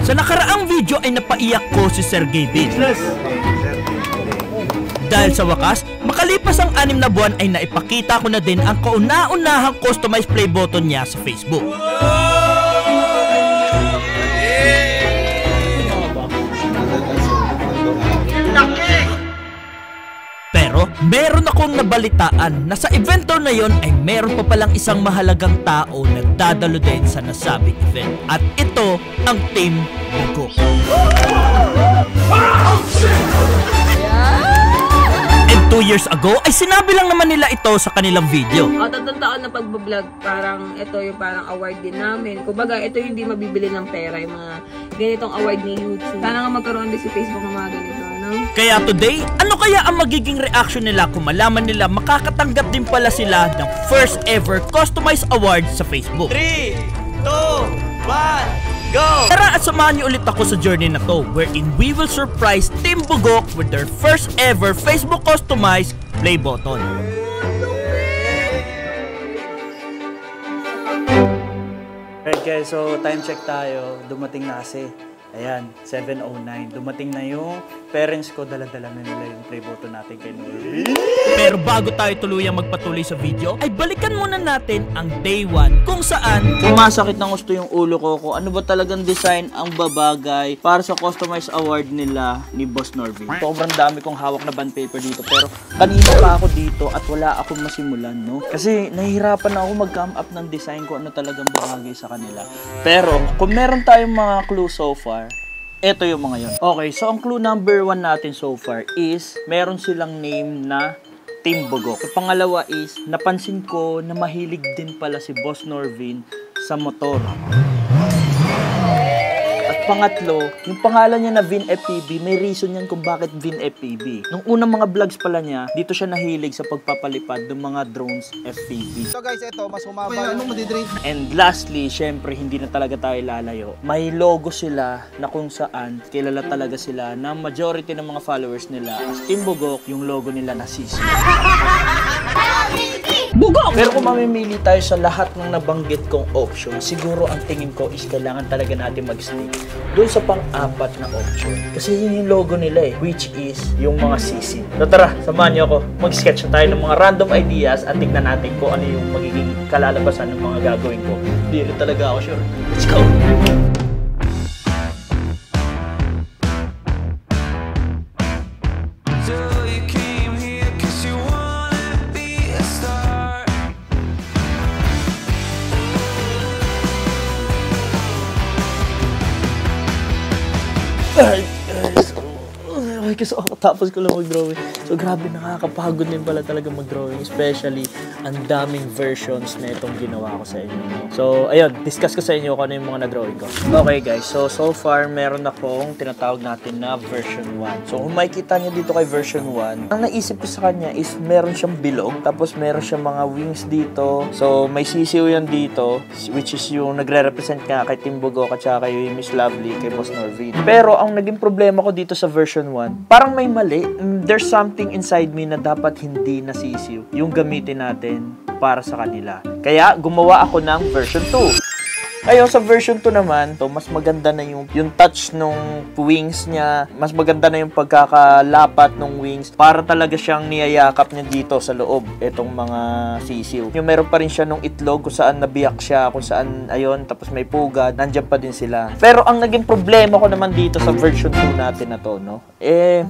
Sa nakaraang video ay napaiyak ko si Sergey Bin. Dahil sa wakas, makalipas ang 6 na buwan ay naipakita ko na din ang kauna-unahang customized play button niya sa Facebook. Pero meron akong nabalitaan na sa evento na yon ay meron pa palang isang mahalagang tao na dadalo din sa nasabing event. At ito ang Team Bugok. And 2 years ago ay sinabi lang naman nila ito sa kanilang video. Tatlong taon na pagbablog, parang ito yung parang award din namin. Kumbaga, ito yung hindi mabibili ng pera, yung mga ganitong award ni YouTube. Sana nga magkaroon din si Facebook ng mga ganito, no? Kaya today, ano kaya ang magiging reaction nila kung malaman nila makakatanggap din pala sila ng first ever customized award sa Facebook? 3, 2, 1... Go! Tara at samahan niyo ulit ako sa journey na to wherein we will surprise Team Bugok with their first ever Facebook customized play button. Alright guys, so time check tayo. Dumating na kasi. Ayan, 7:09. Dumating na yung parents ko. Dala-dala na nila yung play button natin kay Norvin. Pero bago tayo tuluyang magpatuloy sa video, ay balikan muna natin ang day 1 kung saan Sumasakit ng gusto yung ulo ko kung ano ba talagang design ang babagay para sa customized award nila ni Boss Norvin. Sobrang dami kong hawak na bond paper dito pero kanina pa ako dito at wala akong masimulan, no? Kasi nahihirapan na ako mag-come up ng design kung ano talagang babagay sa kanila. Pero kung meron tayong mga clue so far, ito yung mga yon. Okay, so ang clue number 1 natin so far is meron silang name na Team Bugok. Yung pangalawa is napansin ko na mahilig din pala si Boss Norvin sa motor. At pangatlo, yung pangalan niya na Vin FPV, may reason yan kung bakit Vin FPV. Nung unang mga vlogs pala niya, dito siya nahilig sa pagpapalipad ng mga drones FPV. So guys, ito mas humaba. Anong madidrain? And lastly, syempre hindi na talaga tayo lalayo. May logo sila na kung saan kilala talaga sila na majority ng mga followers nila as Team Bugok, yung logo nila na Sisi. Bugok! Pero kung mamimili tayo sa lahat ng nabanggit kong option, siguro ang tingin ko is kailangan talaga natin mag-stick doon sa pang-apat na option. Kasi yun yung logo nila eh, which is yung mga Sisi. So tara, samahan niyo ako. Mag-sketch na tayo ng mga random ideas at tignan natin kung ano yung magiging kalalabasan ng mga gagawin ko. Hindi rin talaga ako sure. Let's go! Kasi tapos ko lang mag-drawing. So grabe, nakakapagod din pala talaga mag-drawing. Especially, ang daming versions na itong ginawa ko sa inyo. So ayun, discuss ko sa inyo kung ano yung mga na-drawing ko. Okay guys, so far meron akong tinatawag natin na version 1. So kung makikita nyo dito kay version 1, ang naisip ko sa kanya is meron siyang bilog. Tapos meron siyang mga wings dito. So may sisiw yan dito, which is yung nagre-represent nga kay Team Bugok at saka kay Miss Lovely, kay Boss Norvin. Pero ang naging problema ko dito sa version 1, parang may mali. There's something inside me na dapat hindi nasisiw yung gamitin natin para sa kanila. Kaya gumawa ako ng version 2. Ayun, sa version 2 naman, to mas maganda na yung touch nung wings niya, mas maganda na yung pagkakalapat ng wings para talaga siyang niyayakap niya dito sa loob itong mga sisiw. Yung meron pa rin siya nung itlog kung saan nabiyak siya, kung saan ayun, tapos may pugad, nandiyan pa din sila. Pero ang naging problema ko naman dito sa version 2 natin na to, no?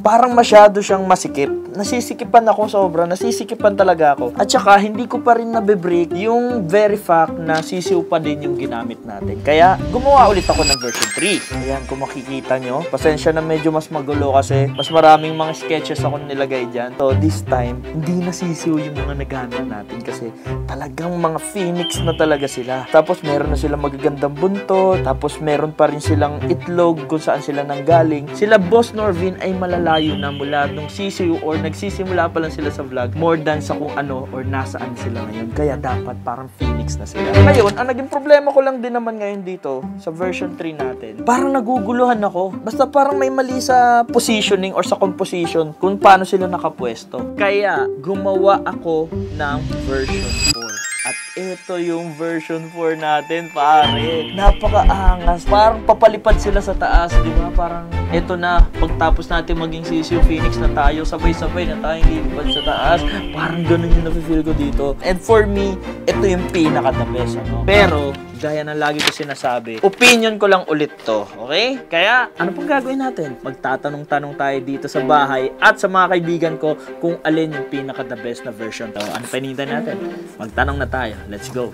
Parang masyado siyang masikip. Nasisikipan ako sobra, nasisikipan talaga ako. At saka hindi ko pa rin nabibreak yung very fact na sisiw pa din yung ginamit natin. Kaya gumawa ulit ako ng version 3. Ayan, kung makikita nyo, pasensya na medyo mas magulo kasi mas maraming mga sketches ako nilagay dyan. So this time, hindi nasisiw yung mga nagamit natin kasi talagang mga phoenix na talaga sila. Tapos meron na silang magagandang buntot, tapos meron pa rin silang itlog kung saan sila nanggaling. Sila Boss Norvin ay malalayo na mula nung sisiw or nagsisimula pa lang sila sa vlog more than sa kung ano or nasaan sila ngayon. Kaya dapat parang phoenix na sila. Ngayon, ang naging problema ko lang din naman ngayon dito sa version 3 natin, parang naguguluhan ako. Basta parang may mali sa positioning or sa composition kung paano sila nakapwesto. Kaya gumawa ako ng version 4. At ito yung version 4 natin, pare. Napakaangas. Parang papalipad sila sa taas, di ba? Parang ito na, pagtapos natin maging Sisiu Phoenix na tayo, sabay-sabay na tayong lilipad sa taas. Parang ganun yung nafe-feel ko dito. And for me, ito yung pinaka-the best, ano? Pero, gaya ng lagi ko sinasabi, opinion ko lang ulit to, okay? Kaya, ano pang gagawin natin? Magtatanong-tanong tayo dito sa bahay at sa mga kaibigan ko kung alin yung pinaka-the best na version to. Ano pa hinihintay natin? Magtanong na tayo. Let's go!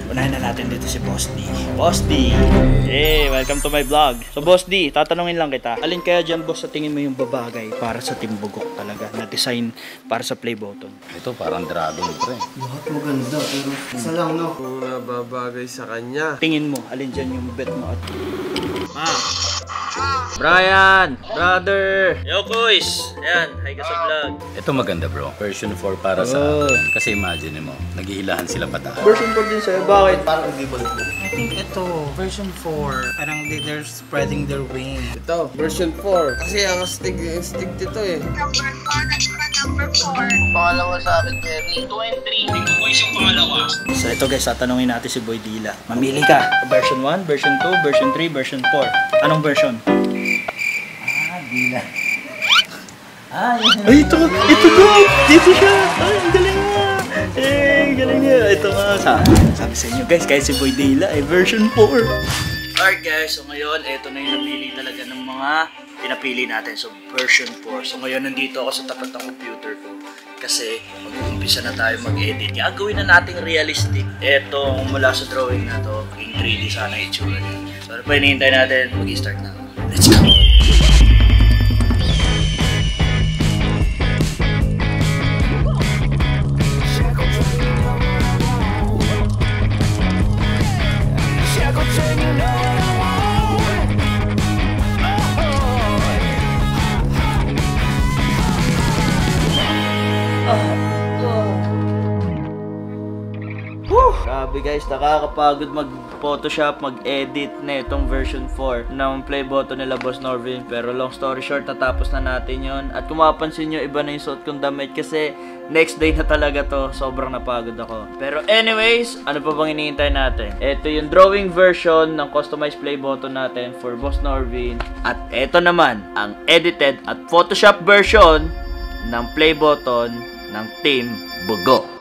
Unahin na natin dito si Boss D. Boss D! Hey, welcome to my vlog. So Boss D, tatanungin lang kita. Alin kaya dyan, boss, sa tingin mo yung babagay para sa Team Bugok talaga na design para sa play button? Ito parang dragon, pre. Lahat maganda, pero isa lang, no? Kung nababagay sa kanya. Tingin mo, alin dyan yung bet mo at... Brian! Brother! Yo, Kuys! Ayan, hi ka sa vlog. Ito maganda, bro. Version 4 para sa kasi imagine mo, naghihilahan sila pataas. Version 4 din sa'yo, bakit? Parang hindi balik mo. I think ito, version 4, parang they're spreading their wings. Ito, version 4. Kasi ang stick dito eh. Pangalawa sa akin, Jerry. So ito guys, tatanungin natin si Boy Dila. Mamili ka. Version 1, version 2, version 3, version 4. Anong version? Dila. Ay, ito dito siya. Ay, ang galing nga. Galing nga. Ito nga. Sabi sa inyo guys, kahit si Boy Dila ay version 4. Alright guys, so ngayon, ito na yung napili talaga ng mga pinapili natin. So version 4. So ngayon, nandito ako sa tapat ng computer ko. Kasi mag-uumpisa na tayo mag-edit. Gagawin na nating realistic. Ito, mula sa drawing na to, in 3D sana itsura niya. So ano pa hinihintay natin? Mag-start na. Let's go! Grabe guys, nakakapagod mag-Photoshop, mag-edit na itong version 4 ng play button nila Boss Norvin. Pero long story short, natapos na natin yon. At kung mapapansin nyo, iba na yung suot kong damit kasi next day na talaga to. Sobrang napagod ako. Pero anyways, ano pa bang hinihintay natin? Ito yung drawing version ng customized play button natin for Boss Norvin. At ito naman, ang edited at Photoshop version ng play button ng Team Bugok.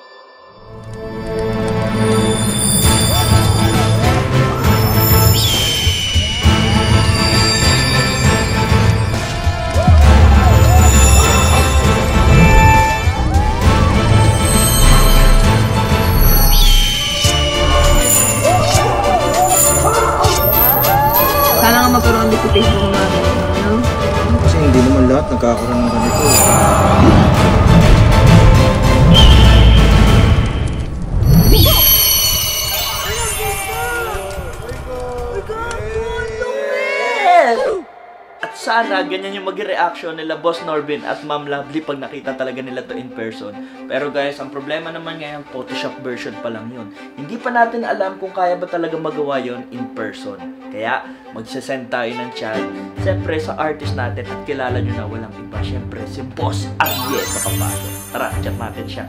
Sana nga magkaroon din sa Facebook natin. Ano? Kasi hindi naman lahat nagkakaroon ng ganito. At sana ganyan yung mag-reaction nila Boss Norvin at Ma'am Lovely pag nakita talaga nila to in person. Pero guys, ang problema naman ngayon, Photoshop version pa lang yun. Hindi pa natin alam kung kaya ba talaga magawa yon in person. Kaya magsasend tayo ng chat. Siyempre sa artist natin at kilala nyo na walang iba. Siyempre si Boss Arieto Capasio. Tara, chat natin siya.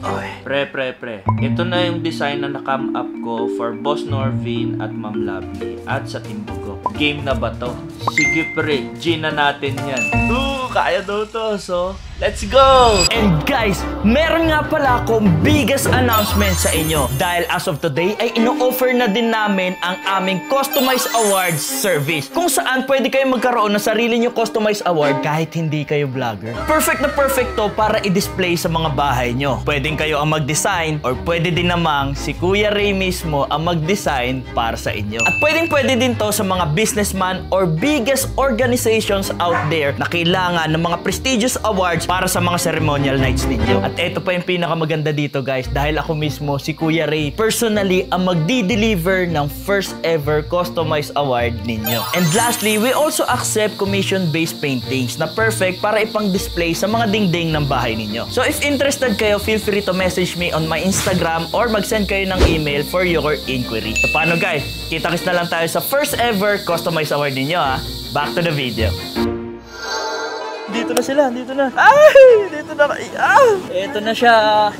Oy. Pre. Ito na yung design na na-come up ko for Boss Norvin at Ma'am Lovely at sa Team Bugok. Game na ba to? Sige pre, G na natin yan. Kaya daw to, so let's go! And guys, meron nga pala akong biggest announcement sa inyo. Dahil as of today ay ino-offer na din namin ang aming customized awards service. Kung saan pwede kayo magkaroon ng sarili nyo customized award kahit hindi kayo vlogger. Perfect na perfect to para i-display sa mga bahay nyo. Pwedeng kayo ang mag-design or pwede din namang si Kuya Ray mismo ang mag-design para sa inyo. At pwede din to sa mga businessman or biggest organizations out there na kailangan ng mga prestigious awards para sa mga ceremonial nights ninyo. At ito pa yung pinakamaganda dito guys, dahil ako mismo, si Kuya Ray, personally ang magdi-deliver ng first ever customized award ninyo. And lastly, we also accept commission-based paintings na perfect para ipang-display sa mga dingding ng bahay ninyo. So if interested kayo, feel free to message me on my Instagram or mag-send kayo ng email for your inquiry. So paano guys? Kita-kits na lang tayo sa first ever customized award ninyo ha. Back to the video. Dito na sila, dito na. Ay, dito na. Ito na siya.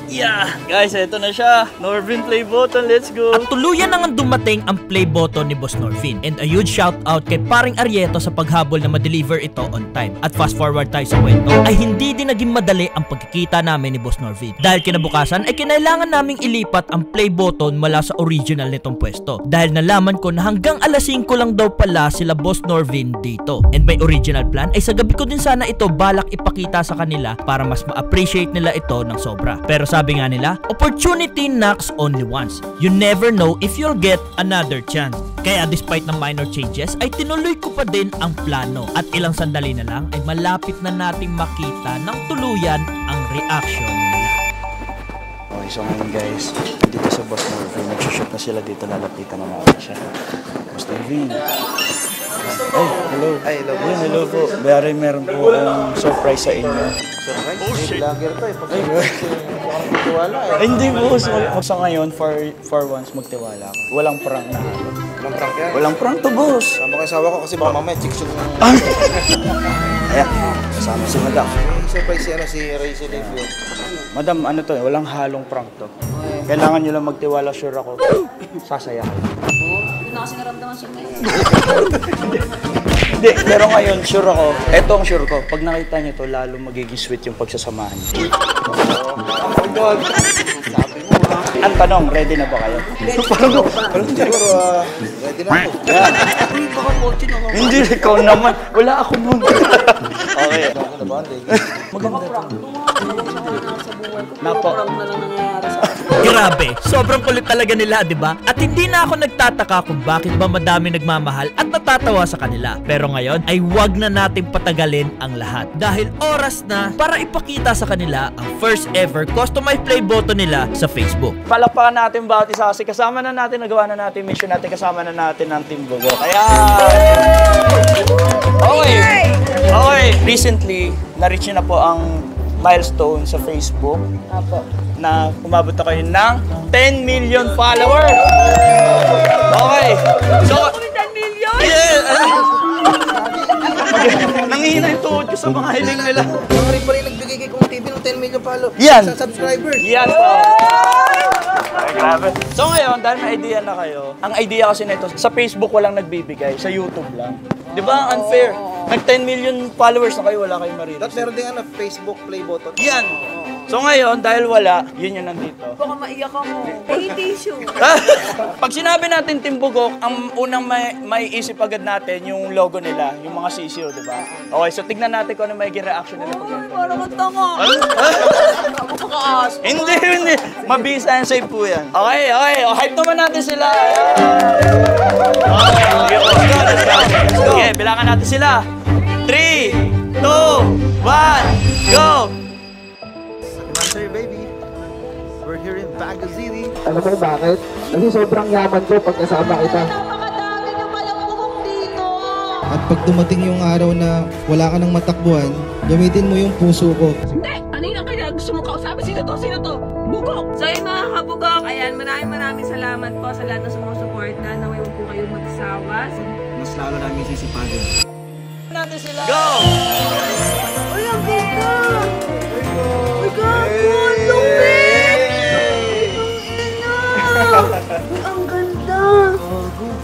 Yeah. Guys, ito na siya. Norvin play button, let's go. At tuluyan na nga dumating ang play button ni Boss Norvin. And a huge shout out kay paring Arieto sa paghabol na ma-deliver ito on time. At fast forward tayo sa kwento, ay hindi din naging madali ang pagkikita namin ni Boss Norvin. Dahil kinabukasan ay kinailangan naming ilipat ang play button mula sa original nitong pwesto. Dahil nalaman ko na hanggang alas 5 lang daw pala sila Boss Norvin dito. And my original plan ay sa gabi ko din sana ito balak ipakita sa kanila para mas ma-appreciate nila ito ng sobra. Pero sabi nga nila, opportunity knocks only once. You never know if you'll get another chance. Kaya despite ng minor changes, ay tinuloy ko pa din ang plano. At ilang sandali na lang ay malapit na nating makita ng tuluyan ang reaction nila. Okay, so ngayon guys, dito sa Boss Norvin, nagsushoot na sila dito, lalapitan na natin siya. Boss Norvin. Ay, hello. Ay, hello. Ayun, hello po. Bari, meron po akong surprise sa inyo. Surprise? Vlogger to eh. Pag parang magtiwala eh. Ay, hindi po. Sa ngayon, for once, magtiwala ako. Walang prank na. Walang prank yan. Walang prank to, boss. Sama kayo sawa ko kasi baka mamaya chiksog na. Ayan, kasama si Madam. May surprise si Rachel Levio. Madam, ano to, walang halong prank to. Kailangan nyo lang magtiwala, sure ako. Sasaya kayo. Hindi na kasi naramdaman siya ngayon. Hindi, pero ngayon, sure ako. Eto ang sure ko. Pag nakita nyo to, lalo magiging sweet yung pagsasamahan nyo. Oh God! Sabi mo ha. Ang tanong, ready na ba kayo? Siguro, ready na ako. Uy, baka pochi na ako. Hindi, ikaw naman. Wala ako nun. Okay. Ako na ba? Maganda to. Parang na lang nangyayari sa akin. Grabe, sobrang kulit talaga nila, di ba? At hindi na ako nagtataka kung bakit ba madami nagmamahal at natatawa sa kanila. Pero ngayon ay wag na nating patagalin ang lahat. Dahil oras na para ipakita sa kanila ang first ever customized play button nila sa Facebook. Palakpakan natin bawat isa kasi kasama na natin, nagawa na natin mission natin, kasama na natin ang Team Bugo. Kaya... Okay. Recently, na-reach nyo na po ang milestone sa Facebook. Apo. Na umabot na kayo ng 10 million followers. Okay. So, 10 million? yeah. Nangihina yung tuhod ko sa mga hiling nila. Mga rin pa rin nagbigay kay Kung TV ng 10 million followers. Yan. Sa subscribers. Yan po. Ay, grabe. So ngayon, dahil may idea na kayo, ang idea kasi nito, sa Facebook walang nagbibigay, sa YouTube lang. Di ba? Unfair. Nag 10 million followers na kayo, wala kayong marilis. Tapos meron din Facebook play button. Yan. So ngayon, dahil wala, yun yung nandito. Baka maiyak ako. Hey, tissue. Pag sinabi natin Team Bugok, ang unang may isip agad natin yung logo nila, yung mga sisiyo, di ba? Okay, so tignan natin kung ano may reaction nila. Uy, parang ang tanga. Makakaas. Hindi. Mabisa and safe po yan. Okay. O, hype naman natin sila. Okay, let's go. Okay, bilangan natin sila. 3, 2, 1, go! Sir baby, we're here in Baguio City. Alam mo bakit? Kasi sobrang yaman ko pag kasama kita. Napakadami ng malambukong dito. At pag dumating yung araw na wala ka ng matakbuhan, gamitin mo yung puso ko. Hindi! Ano yung kaya gusto mo kausapin? Sino to? Bugok! So yun mga kabugok, ayan, maraming salamat po sa lahat ng sumusuporta. Naway mo po kayong magsawa. Mas lalo namin sisipagan. Natin sila. Go! Uy, ang ganda! Uy, gago! Ang lupit! Uy, ang ganda!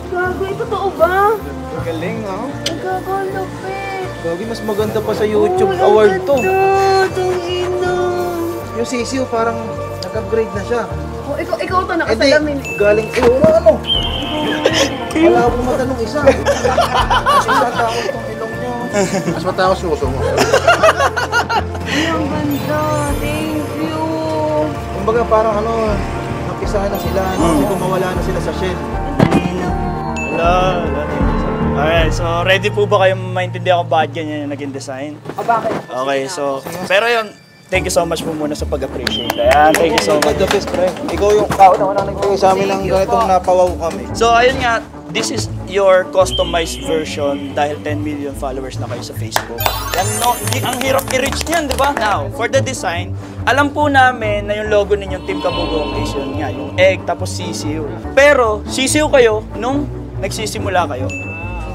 Gago, ito totoo ba? Galing ha? Uy, gago, ang lupit! Gagi, mas maganda pa sa YouTube award to. Itong ino! Yung sisiyo parang nag-upgrade na siya. Oh, ikaw to, nakasalamin. Galing, ano? Wala akong mata nung isa. Mas matakot tong ilong nyo. Mas matakot suso mo. Uy, ang ganda! Thank you! Kumbaga parang napisahan na sila. Kasi mawala na sila sa shell. Wala. Alright, so ready po ba kayo maintindihan kung bakit ganyan yung naging design? Bakit? Okay, so, pero yun, thank you so much po muna sa pag-appreciate. Ayan, thank you so much. The best, pre. Ikaw yung kauna-una nagbigay sa amin ng ganitong napawaw kami. So, ayun nga, this is your customized version dahil 10 million followers na kayo sa Facebook. Yan, no, ang hirap i-reach niyan, di ba? Now, for the design, alam po namin na yung logo ninyong Team Kabugok is yun nga, yung egg, tapos sisiw. Pero, sisiw kayo nung nagsisimula kayo.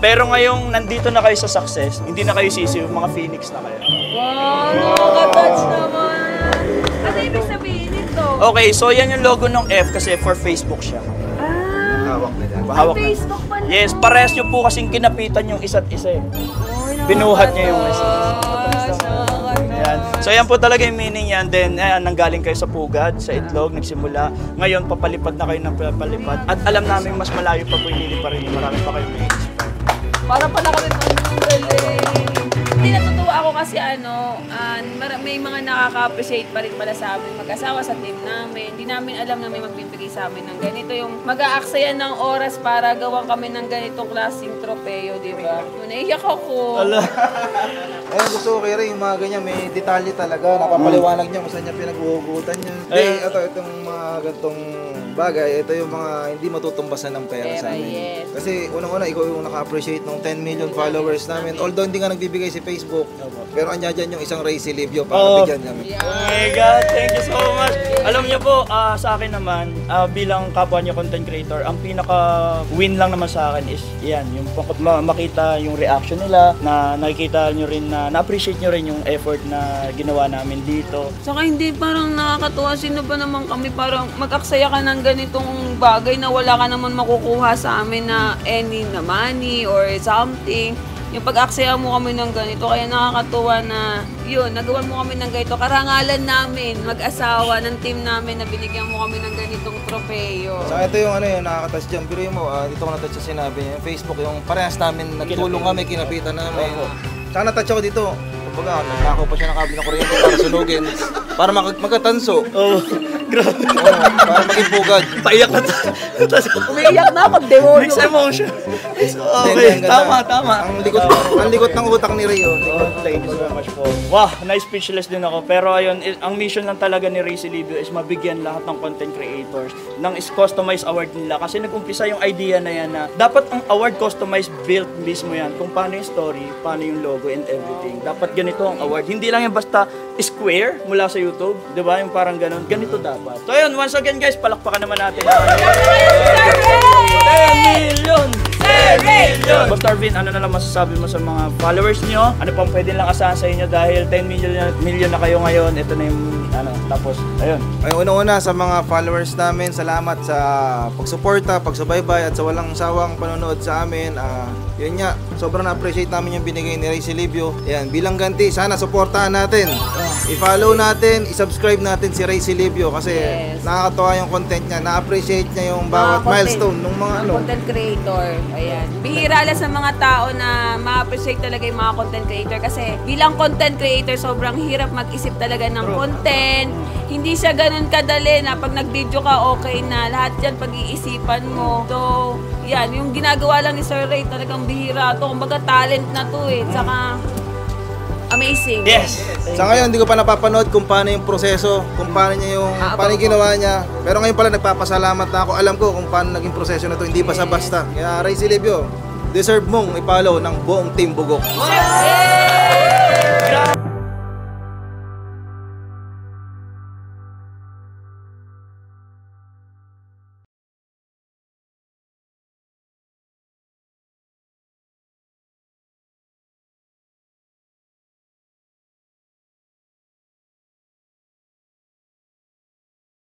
Pero ngayong nandito na kayo sa success, hindi na kayo sisiw, mga Phoenix na kayo. Wow, nakaka-touch naman. Ano ibig sabihin nito? Okay, so yan yung logo ng F kasi for Facebook siya. Hawak na dyan. Hawak na. Facebook pala. Yes, parehas nyo po kasing kinapitan yung isa't isa eh. Binuhat niya yung isa. Ayan. So yan po talaga yung meaning yan. Then nanggaling kayo sa pugad, sa itlog, nagsimula. Ngayon papalipad na kayo ng papalipad. At alam namin mas malayo pa po yung pa rin. Marami pa kayo may Para pala kami Hindi natutuwa ako kasi may mga nakaka-appreciate pa rin pala sa amin mag-asawa sa team namin. Hindi namin alam na may magbibigay sa amin ng ganito yung mag-aaksaya ng oras para gawan kami ng ganitong klaseng tropeo, di ba? Naiyak ako. Ayun, gusto ko kaya rin yung mga ganyan, may detalye talaga, napapaliwanag niya kung saan niya pinag-uugutan niya. Itong mga gantong bagay, ito yung mga hindi matutumbasan ng pera sa amin. Yes. Kasi unang-una, ikaw yung naka-appreciate ng 10 million followers namin. Although hindi nga nagbibigay si Facebook, pero andyan dyan yung isang Ray Silvio para bigyan namin. Oh my God, thank you so much. Alam niyo po, sa akin naman, bilang kapwa niyo content creator, ang pinaka-win lang naman sa akin is yan, yung makita yung reaction nila, na nakikita niyo rin na na-appreciate niyo rin yung effort na ginawa namin dito. Saka hindi parang nakakatuwa, sino ba naman kami parang mag-aksaya ka ng ganitong bagay na wala ka naman makukuha sa amin na any na money or something. Yung pag-aksaya mo kami ng ganito, kaya nakakatuwa na yun, nagawan mo kami ng ganito. Karangalan namin, mag-asawa ng team namin na binigyan mo kami ng ganitong tropeo. Saka ito yung nakaka-touch dyan. Pero mo, dito ko na-touch sa sinabi niya. Yung Facebook, yung parehas namin, nagtulong kami, kinapitan namin. Saka na-touch ako dito. Kumbaga, nakakuha pa siya ng kable ng kuryente para sunugin. Para magkatanso. Grabe. Para maging pugad. Paiyak na Umiiyak na ako, demonyo. Mixed emotion. Okay, tama. Ang likot ng utak ni Ray. Thank you so much po. Wow, na-speechless din ako. Pero ayun, ang mission lang talaga ni Ray Silvio is mabigyan lahat ng content creators ng customized award nila. Kasi nag-umpisa yung idea na yan na dapat ang award customized built mismo yan. Kung paano yung story, paano yung logo and everything. Dapat ganito ang award. Hindi lang yung basta square mula sa YouTube. Diba? Yung parang ganun. Ganito dapat. So ayun, once again guys, palakpakan naman natin. 10 million! 10 million! Boss Darvin, ano na lang masasabi mo sa mga followers nyo? Ano pang pwede lang asahan sa inyo dahil 10 million na kayo ngayon. Ito na yung tapos, ayun. Ay, una-una sa mga followers namin, salamat sa pagsuporta, pagsubaybay at sa walang sawang panonood sa amin. Yun nga, sobrang na-appreciate namin yung binigay ni Ray Silvio. Ayan, bilang ganti, sana suportahan natin. I-follow natin, i-subscribe natin si Ray Silvio kasi nakakatuwa yung content niya. Na-appreciate niya yung bawat milestone ng mga content creator. Ayan. Bihira lang sa mga tao na ma-appreciate talaga yung mga content creator kasi bilang content creator, sobrang hirap mag-isip talaga ng content. Hindi siya ganun kadali na pag nag-video ka, okay na. Lahat yan pag-iisipan mo. So, yan. Yung ginagawa lang ni Sir Ray, talagang bihira to. Kumbaga talent na to eh. Saka, amazing. Yes! Sa ngayon, hindi ko pa napapanood kung paano yung proseso, kung paano niya paano yung ginawa niya. Pero ngayon pala, nagpapasalamat na ako. Alam ko kung paano naging proseso na to. Hindi basta-basta. Kaya Ray Silvio, deserve mong i-follow ng buong Team Bugok. Yeah!